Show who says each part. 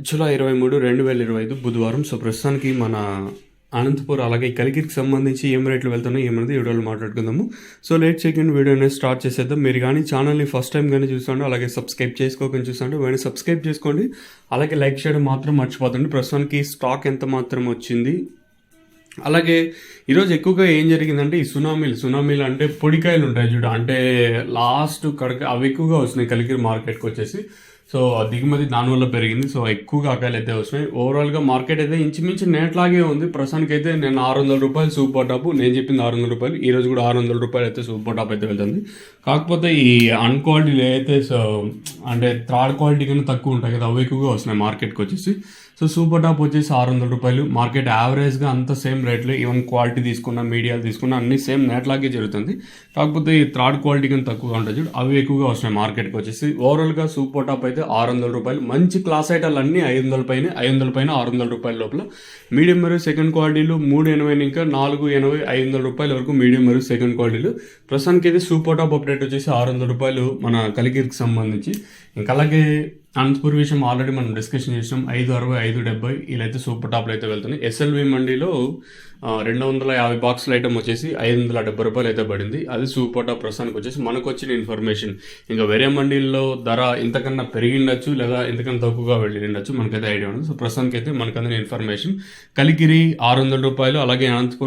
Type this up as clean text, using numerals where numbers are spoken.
Speaker 1: July 23, 2025 బుధవారం. So ప్రస్తుతానికి మన అనంతపూర్ అలాగే కలికిరికి సంబంధించి ఏం రేట్లు వెళ్తున్నాయి ఏమన్నది ఈ వీడియోలో మాట్లాడుకుందాము. సో లేట్ సెకండ్ వీడియో అనేది స్టార్ట్ చేసేద్దాం. మీరు కానీ ఛానల్ని ఫస్ట్ టైం కానీ చూస్తాండి, అలాగే సబ్స్క్రైబ్ చేసుకోకుండా చూస్తాండి, వెంటనే సబ్స్క్రైబ్ చేసుకోండి, అలాగే లైక్ చేయడం మాత్రం మర్చిపోతండి. ప్రస్తుతానికి స్టాక్ ఎంత మాత్రం వచ్చింది, అలాగే ఈరోజు ఎక్కువగా ఏం జరిగిందంటే ఈ సునామీలు అంటే పొడికాయలు ఉంటాయి చూడ, అంటే లాస్ట్ కడక అవి ఎక్కువగా వస్తున్నాయి కలికిరి మార్కెట్కి వచ్చేసి. సో దిగుమతి దానివల్ల పెరిగింది. సో ఎక్కువగా కాయలు అయితే వస్తున్నాయి. ఓవరాల్గా మార్కెట్ అయితే ఇంచుమించు నేట్లాగే ఉంది. ప్రస్తుతానికి అయితే నేను 600 రూపాయలు సూపర్ టాప్, నేను చెప్పింది 600 రూపాయలు, ఈ రోజు కూడా 600 రూపాయలు అయితే సూపర్ టాప్ అయితే వెళ్తుంది. కాకపోతే ఈ అన్క్వాలిటీలు అయితే అంటే థర్డ్ క్వాలిటీ కన్నా తక్కువ ఉంటాయి కదా, అవి ఎక్కువగా వస్తున్నాయి మార్కెట్కి వచ్చేసి. సో సూపర్ టాప్ వచ్చేసి 600 రూపాయలు, మార్కెట్ యావరేజ్గా అంత సేమ్ రేట్లు, ఈవెన్ క్వాలిటీ తీసుకున్నా మీడియాలు తీసుకున్నా అన్ని సేమ్ నేట్లాగే జరుగుతుంది. కాకపోతే ఈ థర్డ్ క్వాలిటీ కన్నా తక్కువగా ఉంటుంది చూడు, అవి ఎక్కువగా వస్తున్నాయి మార్కెట్కి వచ్చేసి. ఓవరాల్గా సూపర్ టాప్ అయితే 600 రూపాయలు, మంచి క్లాస్ ఐటాలు అన్నీ 500 పైన 600 రూపాయల లోపల. మీడియం మరియు సెకండ్ క్వాలిటీలు 380 ఇంకా 480, 500 రూపాయల వరకు మీడియం మరియు సెకండ్ క్వాలిటీలు. ప్రస్తుతానికి అయితే సూపర్ టాప్ అప్డేట్ వచ్చేసి 600 రూపాయలు మన కలికిరికి సంబంధించి. ఇంకా అలాగే అనంతపూర్ విషయం ఆల్రెడీ మనం డిస్కషన్ చేసినాం. 560, 570 వీళ్ళైతే సూపర్ టాప్లో అయితే వెళ్తున్నాయి. ఎస్ఎల్వి మండీలో 250 బాక్సుల ఐటమ్ వచ్చేసి 570 రూపాయలు అయితే పడింది. అది సూపర్ టాప్ ప్రస్తుతానికి వచ్చేసి మనకు వచ్చిన ఇన్ఫర్మేషన్. ఇంకా వేరే మండీల్లో ధర ఇంతకన్నా పెరిగిండొచ్చు లేదా ఇంతకన్నా తక్కువగా వెళ్ళిండొచ్చు, మనకైతే ఐడియా ఉండదు. సో ప్రస్తుతానికి అయితే మనకు అందిన ఇన్ఫర్మేషన్ కలికిరి 600 రూపాయలు, అలాగే అనంతపురం